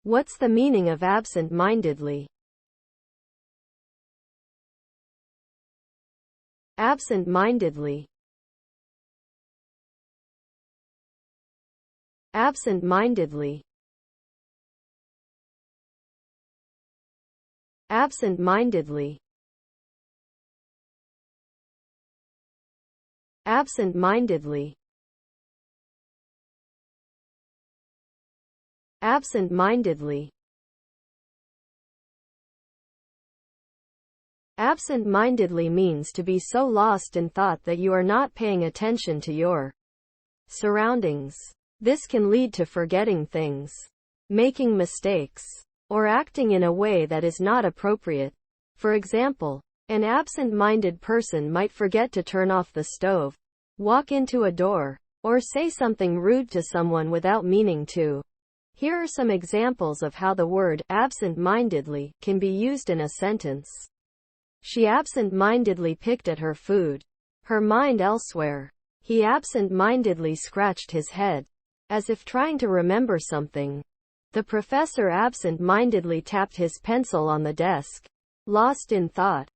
What's the meaning of absent-mindedly? Absent-mindedly. Absent-mindedly. Absent-mindedly. Absent-mindedly. Absent-mindedly. Absent-mindedly means to be so lost in thought that you are not paying attention to your surroundings. This can lead to forgetting things, making mistakes, or acting in a way that is not appropriate. For example, an absent-minded person might forget to turn off the stove, walk into a door, or say something rude to someone without meaning to. Here are some examples of how the word absent-mindedly can be used in a sentence. She absent-mindedly picked at her food, her mind elsewhere. He absent-mindedly scratched his head, as if trying to remember something. The professor absent-mindedly tapped his pencil on the desk, lost in thought.